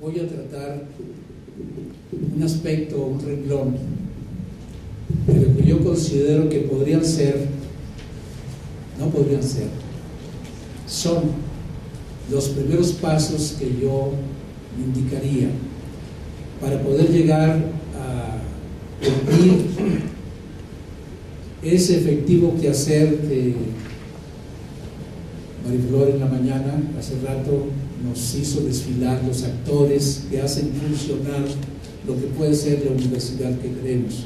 voy a tratar un aspecto, un renglón, de lo que yo considero que podrían ser, no podrían ser, son los primeros pasos que yo indicaría para poder llegar a cumplir ese efectivo quehacer que Mariflor en la mañana, hace rato, nos hizo desfilar los actores que hacen funcionar lo que puede ser la universidad que queremos.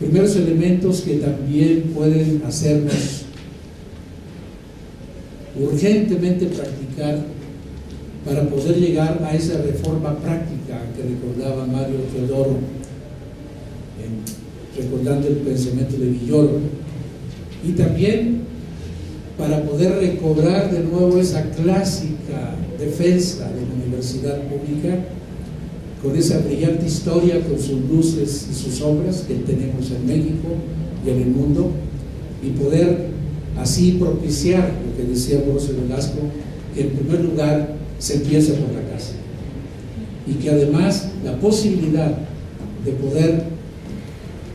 Primeros elementos que también pueden hacernos urgentemente practicar para poder llegar a esa reforma práctica que recordaba Mario Teodoro, recordando el pensamiento de Villoro, y también para poder recobrar de nuevo esa clásica defensa de la universidad pública, con esa brillante historia, con sus luces y sus sombras que tenemos en México y en el mundo, y poder así propiciar lo que decía Ambrosio Velasco, que en primer lugar se empieza por la casa, y que además la posibilidad de poder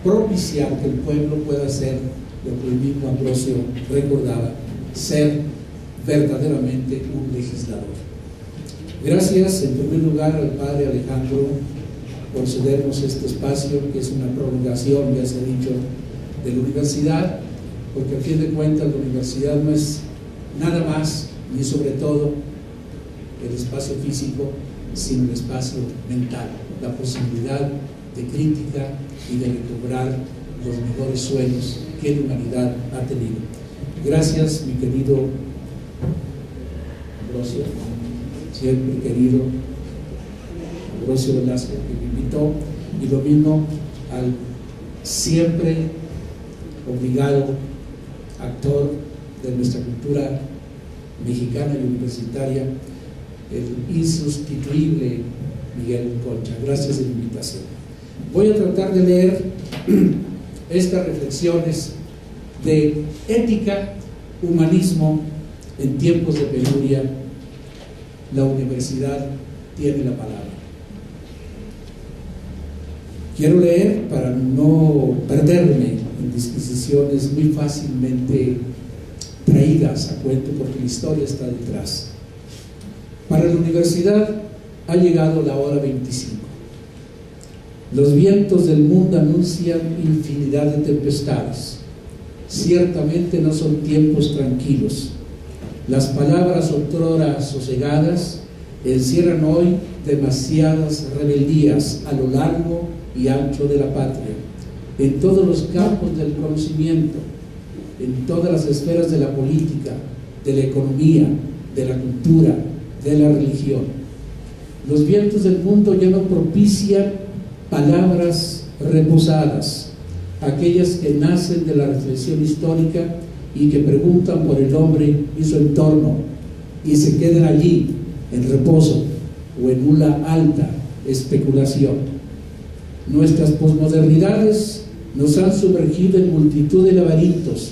propiciar que el pueblo pueda ser lo que el mismo Ambrosio recordaba, ser verdaderamente un legislador. Gracias en primer lugar al padre Alejandro por cedernos este espacio, que es una prolongación, ya se ha dicho, de la universidad, porque a fin de cuentas la universidad no es nada más ni sobre todo el espacio físico, sino el espacio mental, la posibilidad de crítica y de recobrar los mejores sueños que la humanidad ha tenido. Gracias, mi querido Ambrosio, siempre querido Ambrosio Velasco, que me invitó, y lo mismo al siempre obligado actor de nuestra cultura mexicana y universitaria, el insustituible Miguel Concha. Gracias de la invitación. Voy a tratar de leer estas reflexiones de ética, humanismo en tiempos de penuria. La universidad tiene la palabra. Quiero leer para no perderme en disquisiciones muy fácilmente traídas a cuento, porque la historia está detrás. Para la universidad ha llegado la hora 25. Los vientos del mundo anuncian infinidad de tempestades. Ciertamente no son tiempos tranquilos. Las palabras otrora sosegadas encierran hoy demasiadas rebeldías a lo largo y ancho de la patria, en todos los campos del conocimiento, en todas las esferas de la política, de la economía, de la cultura, de la religión. Los vientos del mundo ya no propician palabras reposadas, aquellas que nacen de la reflexión histórica y que preguntan por el hombre y su entorno y se quedan allí en reposo o en una alta especulación. Nuestras posmodernidades nos han sumergido en multitud de laberintos,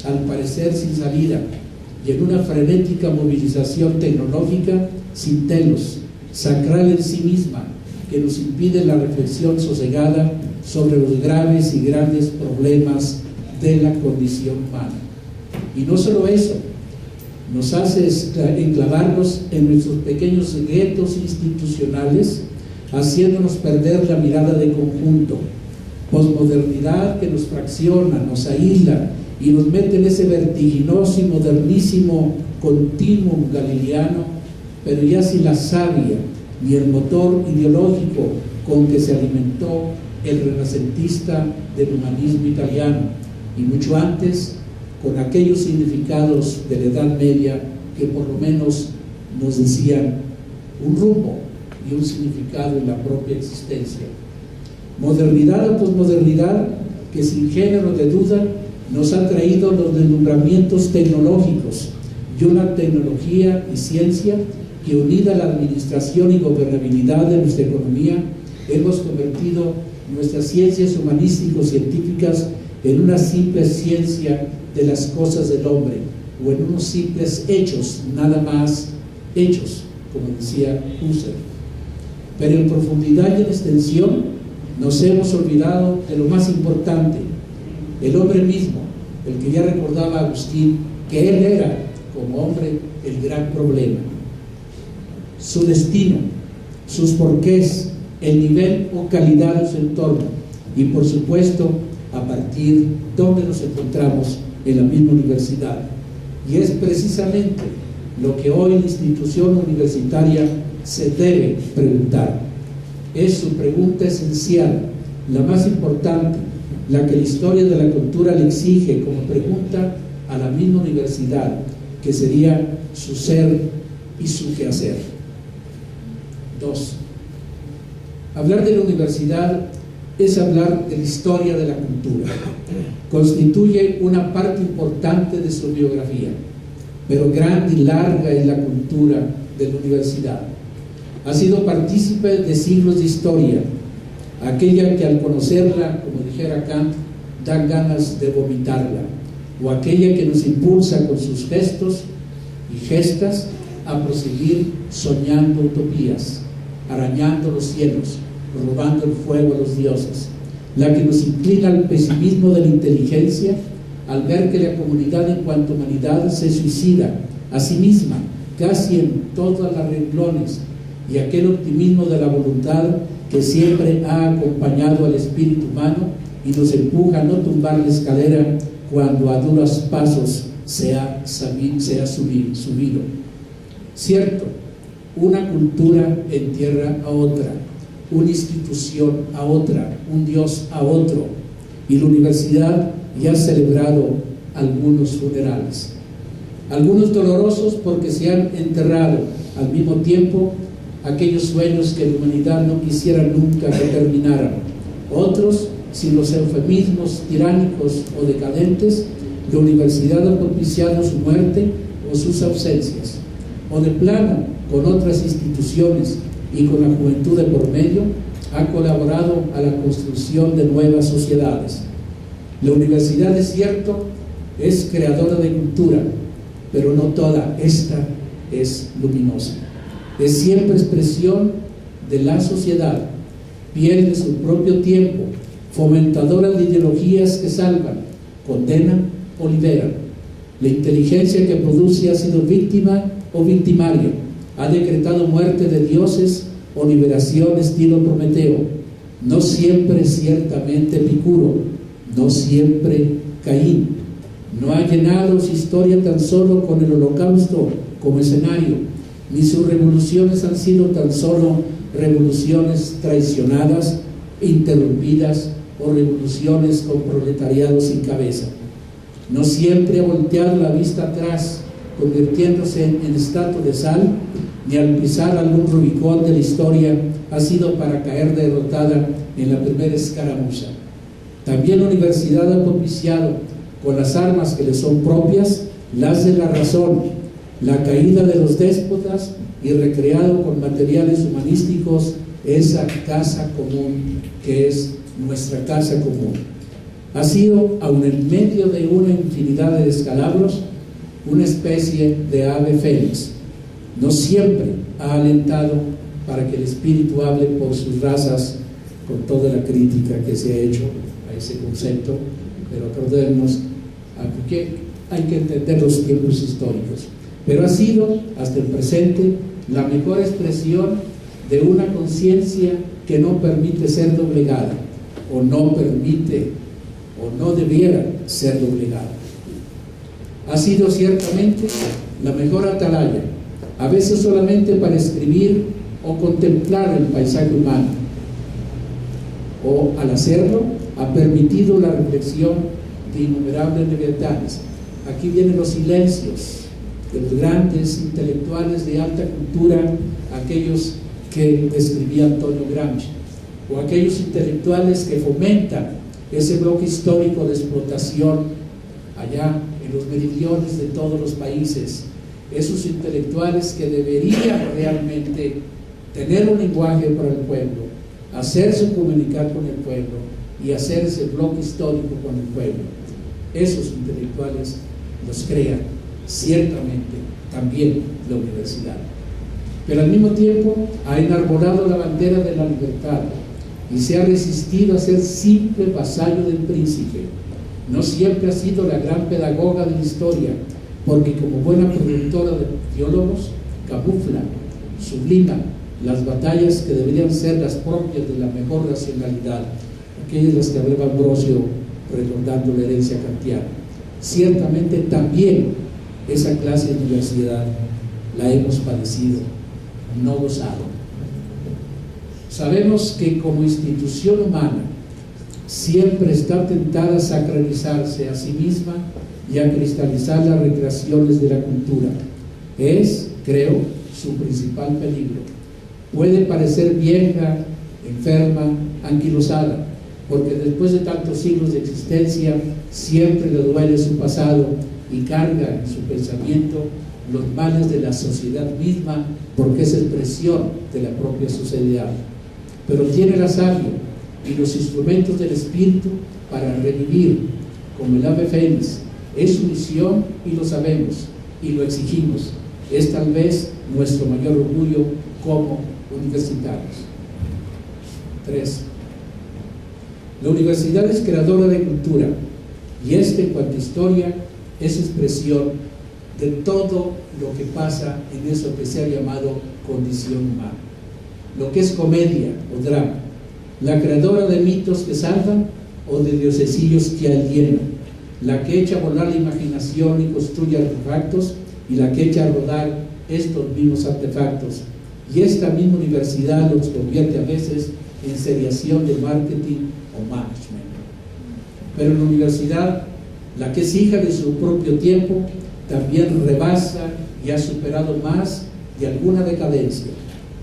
al parecer sin salida, y en una frenética movilización tecnológica sin telos, sacral en sí misma, que nos impide la reflexión sosegada sobre los graves y grandes problemas de la condición humana. Y no solo eso, nos hace enclavarnos en nuestros pequeños guetos institucionales, haciéndonos perder la mirada de conjunto. Posmodernidad que nos fracciona, nos aísla y nos mete en ese vertiginoso y modernísimo continuum galileano, pero ya sin la savia ni el motor ideológico con que se alimentó el renacentista del humanismo italiano, y mucho antes con aquellos significados de la Edad Media que por lo menos nos decían un rumbo y un significado en la propia existencia. Modernidad o posmodernidad que sin género de duda nos ha traído los deslumbramientos tecnológicos y una tecnología y ciencia que, unida a la administración y gobernabilidad de nuestra economía, hemos convertido nuestras ciencias humanístico-científicas en una simple ciencia de las cosas del hombre, o en unos simples hechos, nada más hechos, como decía Husserl. pero en profundidad y en extensión nos hemos olvidado de lo más importante, el hombre mismo, el que ya recordaba Agustín, que él era, como hombre, el gran problema. Su destino, sus porqués, el nivel o calidad de su entorno y, por supuesto, a partir de donde nos encontramos en la misma universidad. Y es precisamente lo que hoy la institución universitaria se debe preguntar. Es su pregunta esencial, la más importante, la que la historia de la cultura le exige como pregunta a la misma universidad, que sería su ser y su quehacer. 2. Hablar de la universidad es hablar de la historia de la cultura. Constituye una parte importante de su biografía, pero grande y larga es la cultura de la universidad. Ha sido partícipe de siglos de historia, aquella que al conocerla, como dijera Kant, dan ganas de vomitarla, o aquella que nos impulsa con sus gestos y gestas a proseguir soñando utopías, arañando los cielos, robando el fuego a los dioses, la que nos inclina al pesimismo de la inteligencia al ver que la comunidad en cuanto a humanidad se suicida a sí misma casi en todas las renglones, y aquel optimismo de la voluntad que siempre ha acompañado al espíritu humano y nos empuja a no tumbar la escalera cuando a duros pasos se ha subido. Cierto, una cultura entierra a otra, una institución a otra, un Dios a otro, y la universidad ya ha celebrado algunos funerales, algunos dolorosos porque se han enterrado al mismo tiempo aquellos sueños que la humanidad no quisiera nunca que terminaran, otros sin los eufemismos tiránicos o decadentes. La universidad ha propiciado su muerte o sus ausencias, o de plano con otras instituciones y con la juventud de por medio ha colaborado a la construcción de nuevas sociedades. La universidad, es cierto, es creadora de cultura, pero no toda esta es luminosa. Es siempre expresión de la sociedad, piel de su propio tiempo, fomentadora de ideologías que salvan, condenan o liberan. La inteligencia que produce ha sido víctima o victimaria, ha decretado muerte de dioses o liberación estilo Prometeo, no siempre ciertamente Epicuro, no siempre Caín. No ha llenado su historia tan solo con el Holocausto como escenario, ni sus revoluciones han sido tan solo revoluciones traicionadas, interrumpidas, o revoluciones con proletariado sin cabeza. No siempre ha volteado la vista atrás, convirtiéndose en estatua de sal, ni al pisar algún Rubicón de la historia ha sido para caer derrotada en la primera escaramuza. También la universidad ha propiciado, con las armas que le son propias, las de la razón, la caída de los déspotas, y recreado con materiales humanísticos esa casa común que es nuestra casa común. Ha sido, aun en medio de una infinidad de descalabros, una especie de ave fénix. No siempre ha alentado para que el espíritu hable por sus razas, con toda la crítica que se ha hecho a ese concepto, pero acordémonos que hay que entender los tiempos históricos. Pero ha sido, hasta el presente, la mejor expresión de una conciencia que no permite ser doblegada, o no permite, o no debiera ser doblegada. Ha sido ciertamente la mejor atalaya, a veces solamente para escribir o contemplar el paisaje humano, o al hacerlo ha permitido la reflexión de innumerables leviatanes. Aquí vienen los silencios de los grandes intelectuales de alta cultura, aquellos que describía Antonio Gramsci, o aquellos intelectuales que fomentan ese bloque histórico de explotación allá en los meridiones de todos los países, esos intelectuales que deberían realmente tener un lenguaje para el pueblo, hacerse comunicar con el pueblo y hacer ese bloque histórico con el pueblo. Esos intelectuales los crea ciertamente también la universidad. pero al mismo tiempo ha enarbolado la bandera de la libertad y se ha resistido a ser simple vasallo del príncipe. No siempre ha sido la gran pedagoga de la historia, porque como buena productora de teólogos, camufla, sublima las batallas que deberían ser las propias de la mejor racionalidad, aquellas las que hablaba Ambrosio recordando la herencia kantiana. Ciertamente también esa clase de universidad la hemos padecido, no gozado. Sabemos que como institución humana siempre está tentada a sacralizarse a sí misma y a cristalizar las recreaciones de la cultura. Es, creo, su principal peligro. Puede parecer vieja, enferma, anquilosada, porque después de tantos siglos de existencia siempre le duele su pasado y carga en su pensamiento los males de la sociedad misma, porque es expresión de la propia sociedad. Pero tiene la savia y los instrumentos del espíritu para revivir, como el ave fénix. Es su misión y lo sabemos y lo exigimos. Es tal vez nuestro mayor orgullo como universitarios. 3. La universidad es creadora de cultura y en cuanto a historia es expresión de todo lo que pasa en eso que se ha llamado condición humana. Lo que es comedia o drama, la creadora de mitos que salvan o de diosesillos que alienan, la que echa a volar la imaginación y construye artefactos y la que echa a rodar estos mismos artefactos. Y esta misma universidad los convierte a veces en seriación de marketing o management. Pero la universidad, la que es hija de su propio tiempo, también rebasa y ha superado más de alguna decadencia.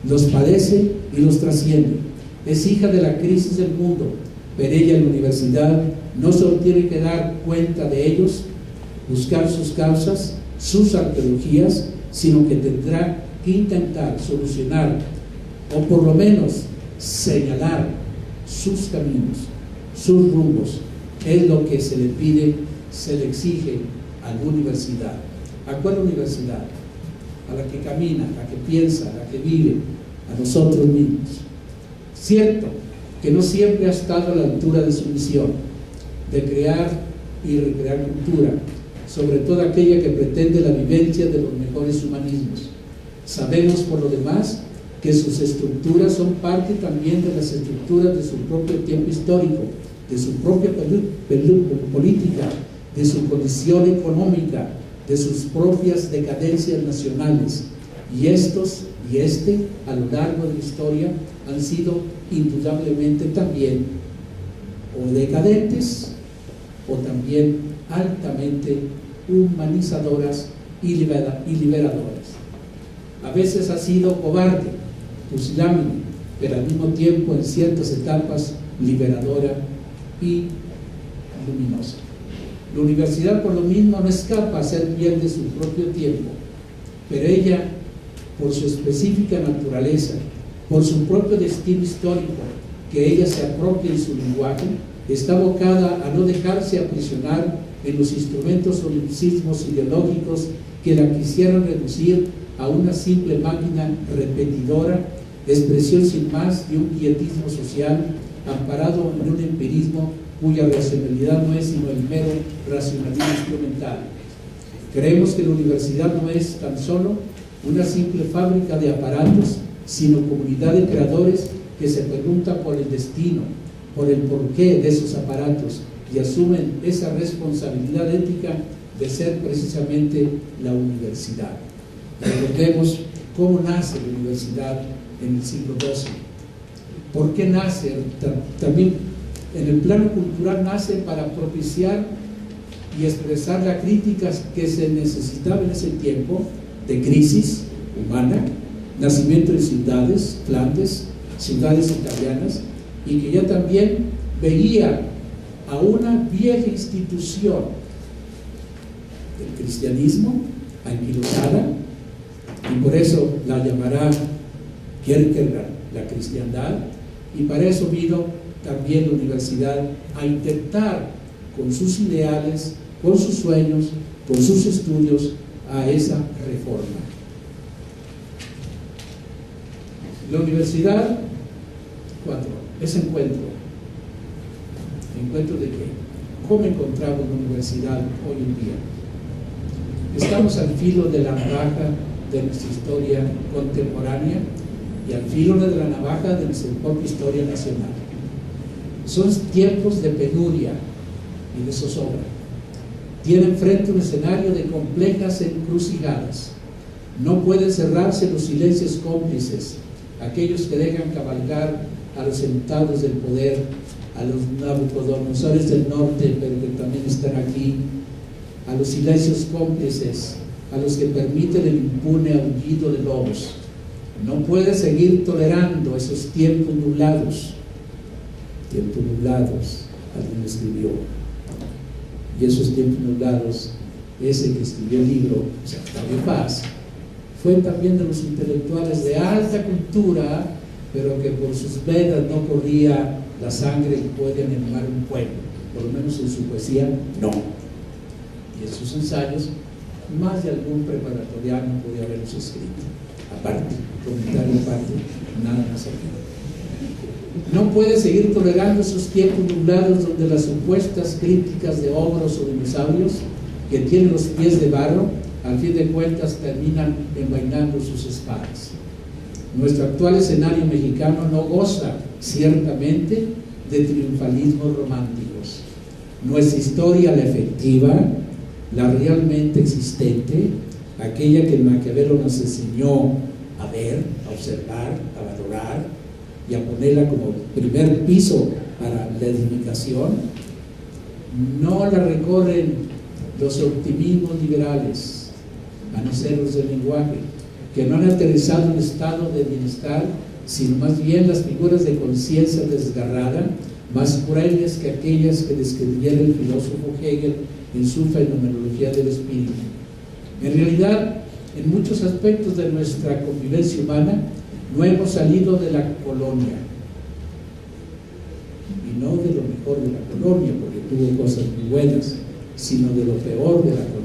Los padece y los trasciende. Es hija de la crisis del mundo, pero ella en la universidad no solo tiene que dar cuenta de ellos, buscar sus causas, sus arqueologías, sino que tendrá que intentar solucionar o por lo menos señalar sus caminos, sus rumbos. Es lo que se le pide, se le exige a la universidad. ¿A cuál universidad? A la que camina, a la que piensa, a la que vive, a nosotros mismos. Cierto que no siempre ha estado a la altura de su misión de crear y recrear cultura, sobre todo aquella que pretende la vivencia de los mejores humanismos. Sabemos por lo demás que sus estructuras son parte también de las estructuras de su propio tiempo histórico, de su propia política, de su condición económica, de sus propias decadencias nacionales. Y a lo largo de la historia, han sido indudablemente también o decadentes o también altamente humanizadoras y liberadoras. A veces ha sido cobarde, pusilánime, pero al mismo tiempo en ciertas etapas liberadora y luminosa. La universidad por lo mismo no escapa a ser bien de su propio tiempo, pero ella, por su específica naturaleza, por su propio destino histórico, que ella se apropia en su lenguaje, está abocada a no dejarse aprisionar en los instrumentos o sismos ideológicos que la quisieran reducir a una simple máquina repetidora, expresión sin más de un quietismo social amparado en un empirismo cuya racionalidad no es sino el mero racionalismo instrumental. Creemos que la universidad no es tan solo una simple fábrica de aparatos, sino comunidad de creadores que se preguntan por el destino, por el porqué de esos aparatos y asumen esa responsabilidad ética de ser precisamente la universidad. Recordemos cómo nace la universidad en el siglo XII. ¿Por qué nace? También en el plano cultural nace para propiciar y expresar la crítica que se necesitaba en ese tiempo de crisis humana, nacimiento de ciudades, Flandes, ciudades italianas, y que ya también veía a una vieja institución del cristianismo anquilosada, y por eso la llamará Kierkegaard la cristiandad, y para eso vino también la universidad a intentar con sus ideales, con sus sueños, con sus estudios a esa reforma. La universidad, 4, es encuentro. ¿Encuentro de qué? ¿Cómo encontramos la universidad hoy en día? Estamos al filo de la navaja de nuestra historia contemporánea y al filo de la navaja de nuestra propia historia nacional. Son tiempos de penuria y de zozobra. Tienen frente un escenario de complejas encrucijadas. No pueden cerrarse los silencios cómplices, aquellos que dejan cabalgar a los sentados del poder, a los Nabucodonosores del norte, pero que también están aquí, a los silencios cómplices, a los que permiten el impune aullido de lobos. No puede seguir tolerando esos tiempos nublados. Tiempos nublados, alguien escribió. Y esos tiempos nublados, ese que escribió el libro, Octavio Paz, fue también de los intelectuales de alta cultura, pero que por sus venas no corría la sangre que puede animar un pueblo, por lo menos en su poesía, no. Y en sus ensayos, más de algún preparatoriano podía haberlos escrito. Aparte, comentario aparte, nada más aquí. No puede seguir tolerando esos tiempos nublados donde las supuestas críticas de ogros o dinosaurios que tienen los pies de barro, al fin de cuentas terminan envainando sus espadas. Nuestro actual escenario mexicano no goza, ciertamente, de triunfalismos románticos. Nuestra historia, la efectiva, la realmente existente, aquella que Maquiavelo nos enseñó a ver, a observar, a valorar y a ponerla como primer piso para la edificación, no la recorren los optimismos liberales, a no ser los del lenguaje, que no han aterrizado un estado de bienestar, sino más bien las figuras de conciencia desgarrada, más crueles que aquellas que describiera el filósofo Hegel en su fenomenología del espíritu. En realidad, en muchos aspectos de nuestra convivencia humana, no hemos salido de la colonia, y no de lo mejor de la colonia, porque tuvo cosas muy buenas, sino de lo peor de la colonia.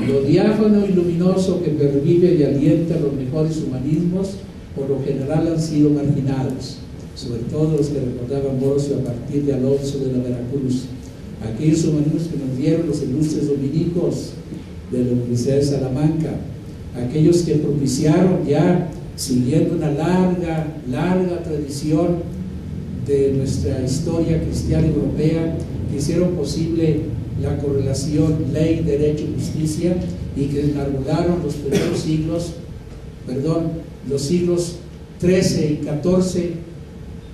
Lo diáfano y luminoso que pervive y alienta los mejores humanismos, por lo general han sido marginados, sobre todo los que recordaba Ambrosio a partir de Alonso de la Veracruz, aquellos humanismos que nos dieron los ilustres dominicos de la Universidad de Salamanca, aquellos que propiciaron ya, siguiendo una larga tradición de nuestra historia cristiana europea, que hicieron posible la correlación ley, derecho y justicia, y que enarbolaron los primeros siglos, los siglos XIII y XIV,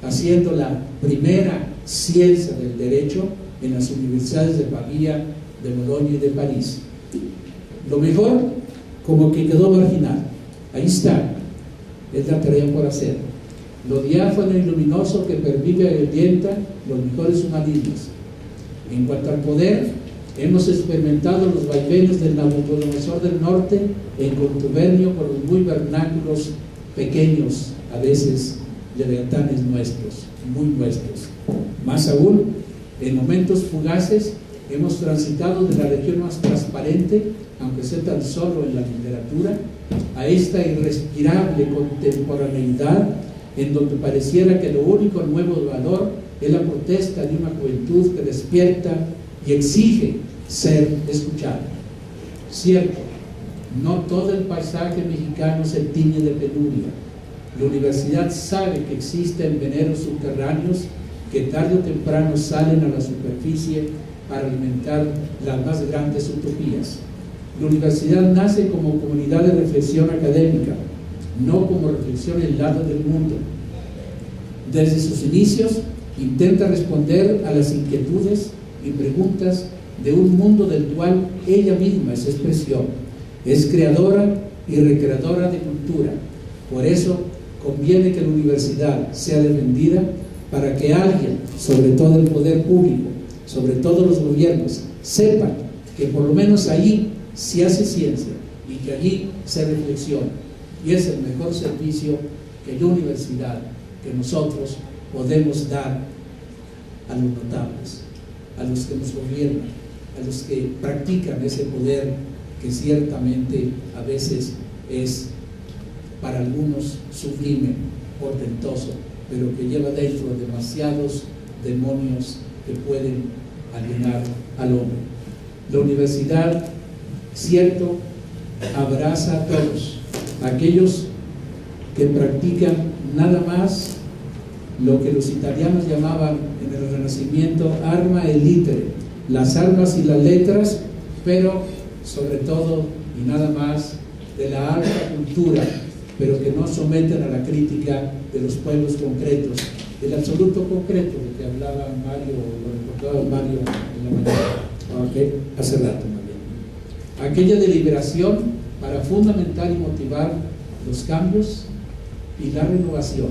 haciendo la primera ciencia del derecho en las universidades de Pavía, de Bolonia y de París. Lo mejor, como que quedó marginal. Ahí está, es la tarea por hacer. Lo diáfano y luminoso que pervive y alienta los mejores humanismos. En cuanto al poder, hemos experimentado los vaivenes del Nabucodonosor del norte en contubernio con los muy vernáculos pequeños, a veces leviatanes nuestros, muy nuestros. Más aún, en momentos fugaces, hemos transitado de la región más transparente, aunque sea tan solo en la literatura, a esta irrespirable contemporaneidad en donde pareciera que lo único nuevo de valor es la protesta de una juventud que despierta y exige ser escuchada. Cierto, no todo el paisaje mexicano se tiñe de penuria. La universidad sabe que existen veneros subterráneos que tarde o temprano salen a la superficie para alimentar las más grandes utopías. La universidad nace como comunidad de reflexión académica, no como reflexión aislada del mundo. Desde sus inicios intenta responder a las inquietudes y preguntas de un mundo del cual ella misma es expresión. Es creadora y recreadora de cultura. Por eso conviene que la universidad sea defendida para que alguien, sobre todo el poder público, sobre todo los gobiernos, sepan que por lo menos allí se hace ciencia y que allí se reflexiona. Y es el mejor servicio que la universidad, que nosotros podemos dar a los notables, a los que nos gobiernan, a los que practican ese poder que ciertamente a veces es para algunos sublime, portentoso, pero que lleva dentro demasiados demonios que pueden alienar al hombre. La universidad, cierto, abraza a todos, aquellos que practican nada más lo que los italianos llamaban en el Renacimiento arma e litere, las armas y las letras, pero sobre todo y nada más de la alta cultura, pero que no someten a la crítica de los pueblos concretos, del absoluto concreto, de que hablaba Mario, lo recordaba Mario en la mañana, hace rato también. Aquella deliberación para fundamentar y motivar los cambios y la renovación.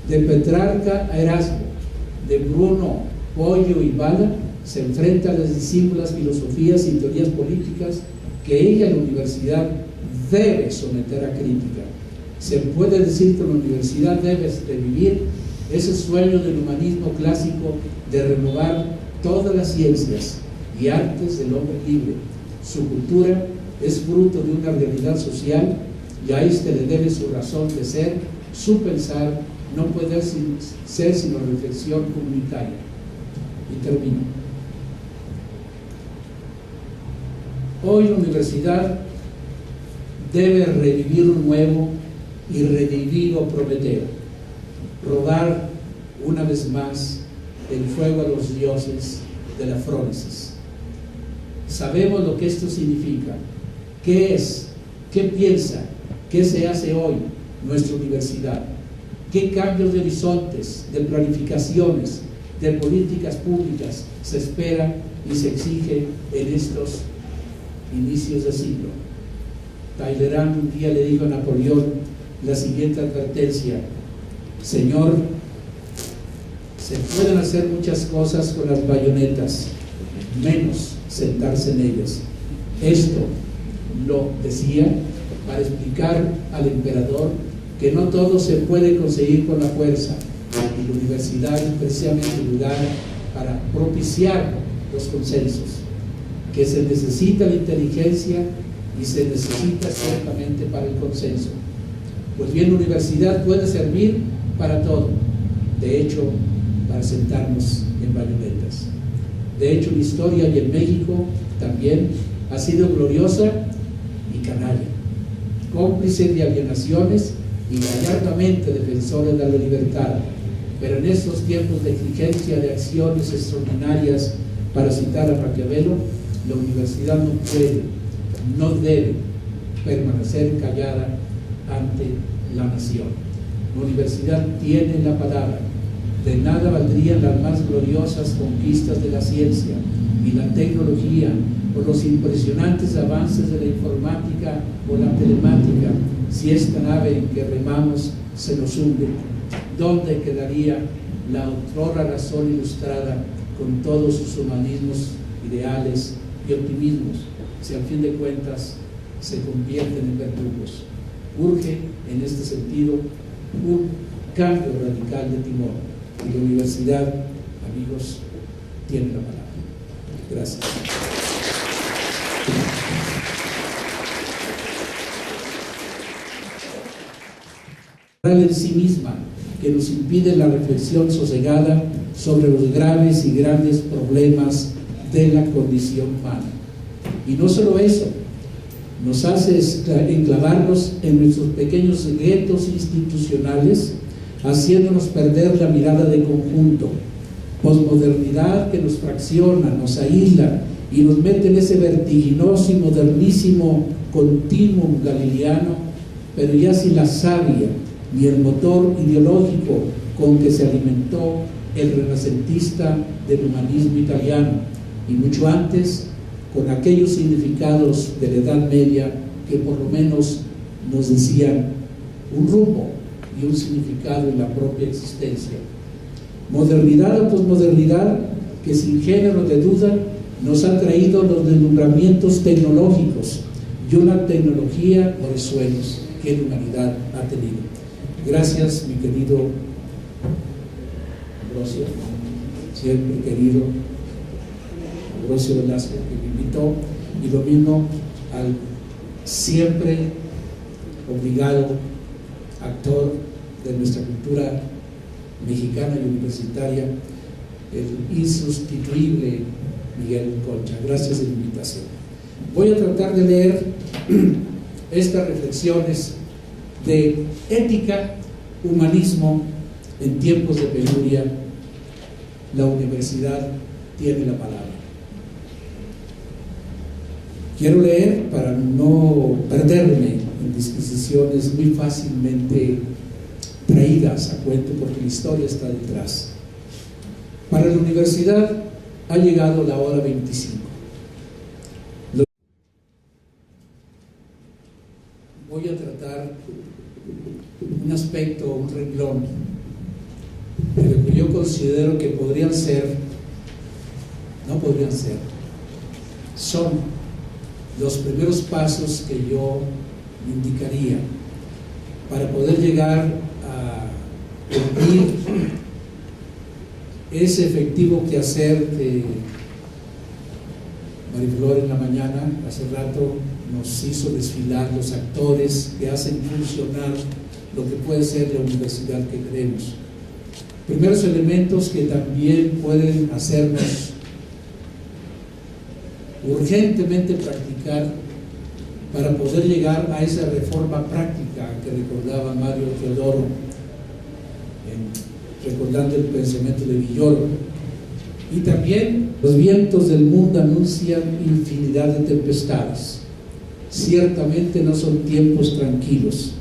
De Petrarca a Erasmo, de Bruno, Pollo y Bala, se enfrenta a las disímbolas filosofías y teorías políticas que ella, la universidad, debe someter a crítica. Se puede decir que la universidad debe revivir ese sueño del humanismo clásico de renovar todas las ciencias y artes del hombre libre. Su cultura es fruto de una realidad social y a este le debe su razón de ser, su pensar no puede ser sino reflexión comunitaria. Y termino. Hoy la universidad debe revivir un nuevo y redivivo Prometeo, robar una vez más el fuego a los dioses de la frónesis. Sabemos lo que esto significa, qué es, qué piensa, qué se hace hoy nuestra universidad, qué cambios de horizontes, de planificaciones, de políticas públicas se espera y se exige en estos inicios de siglo. Talleyrand un día le dijo a Napoleón la siguiente advertencia: Señor, se pueden hacer muchas cosas con las bayonetas, menos sentarse en ellas. Esto lo decía para explicar al emperador que no todo se puede conseguir con la fuerza, y la universidad es precisamente el lugar para propiciar los consensos, que se necesita la inteligencia y se necesita ciertamente para el consenso. Pues bien, la universidad puede servir para todo, de hecho, para sentarnos en bayonetas. De hecho, la historia y en México también ha sido gloriosa y canalla, cómplice de alienaciones y gallardamente defensora de la libertad. Pero en estos tiempos de exigencia de acciones extraordinarias, para citar a Maquiavelo, la universidad no puede, no debe permanecer callada ante la nación. La universidad tiene la palabra. De nada valdrían las más gloriosas conquistas de la ciencia y la tecnología, o los impresionantes avances de la informática o la telemática, si esta nave en que remamos se nos hunde. ¿Dónde quedaría la otrora razón ilustrada con todos sus humanismos, ideales y optimismos, si al fin de cuentas se convierten en verdugos? Urge en este sentido un cambio radical de timón, y la universidad, amigos, tiene la palabra. Gracias. En sí misma, que nos impide la reflexión sosegada sobre los graves y grandes problemas de la condición humana. Y no solo eso, nos hace enclavarnos en nuestros pequeños guetos institucionales, haciéndonos perder la mirada de conjunto. Posmodernidad que nos fracciona, nos aísla y nos mete en ese vertiginoso y modernísimo continuum galileano, pero ya sin la savia y el motor ideológico con que se alimentó el renacentista del humanismo italiano, y mucho antes con aquellos significados de la Edad Media que por lo menos nos decían un rumbo y un significado en la propia existencia. Modernidad o posmodernidad que sin género de duda nos ha traído los deslumbramientos tecnológicos y una tecnología o de sueños que la humanidad ha tenido. Gracias, mi querido Ambrosio, siempre querido Ambrosio Velasco, que me invitó, y lo mismo al siempre obligado actor de nuestra cultura mexicana y universitaria, el insustituible Miguel Concha. Gracias de la invitación. Voy a tratar de leer estas reflexiones de ética, humanismo en tiempos de penuria. La universidad tiene la palabra. Quiero leer para no perderme en disquisiciones muy fácilmente traídas a cuento, porque la historia está detrás. Para la universidad ha llegado la hora 25. Voy a tratar un aspecto, un renglón, de lo que yo considero que podrían ser, no podrían ser, son los primeros pasos que yo indicaría para poder llegar a cumplir ese efectivo quehacer que Mariflor en la mañana, hace rato, nos hizo desfilar los actores que hacen funcionar lo que puede ser la universidad que queremos. Primeros elementos que también pueden hacernos urgentemente practicar para poder llegar a esa reforma práctica que recordaba Mario Teodoro, recordando el pensamiento de Villoro. Y también los vientos del mundo anuncian infinidad de tempestades. Ciertamente no son tiempos tranquilos.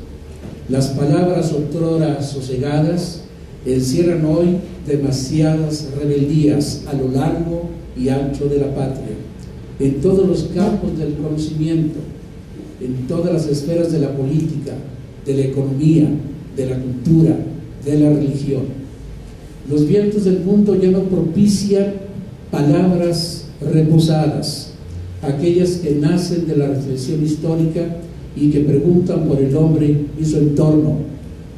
Las palabras otrora sosegadas encierran hoy demasiadas rebeldías a lo largo y ancho de la patria, en todos los campos del conocimiento, en todas las esferas de la política, de la economía, de la cultura, de la religión. Los vientos del mundo ya no propician palabras reposadas, aquellas que nacen de la reflexión histórica y que preguntan por el hombre y su entorno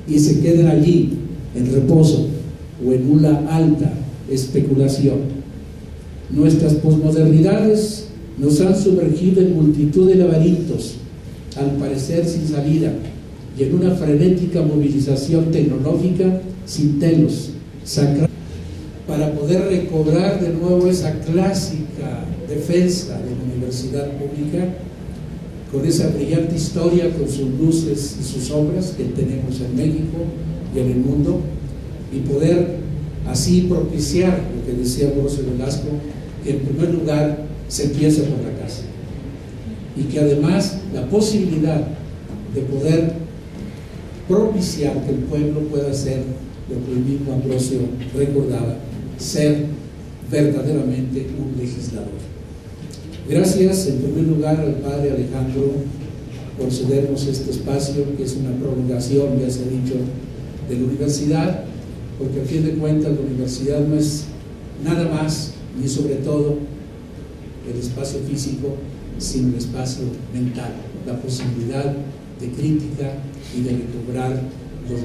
y se quedan allí en reposo o en una alta especulación. Nuestras posmodernidades nos han sumergido en multitud de laberintos, al parecer sin salida, y en una frenética movilización tecnológica sin telos, sacra, para poder recobrar de nuevo esa clásica defensa de la universidad pública, con esa brillante historia, con sus luces y sus sombras que tenemos en México y en el mundo, y poder así propiciar lo que decía José Velasco, que en primer lugar se empieza por la casa, y que además la posibilidad de poder propiciar que el pueblo pueda ser lo que el mismo Ambrosio recordaba, ser verdaderamente un legislador. Gracias en primer lugar al padre Alejandro por cedernos este espacio, que es una prolongación, ya se ha dicho, de la universidad, porque a fin de cuentas la universidad no es nada más ni sobre todo el espacio físico, sino el espacio mental, la posibilidad de crítica y de recobrar los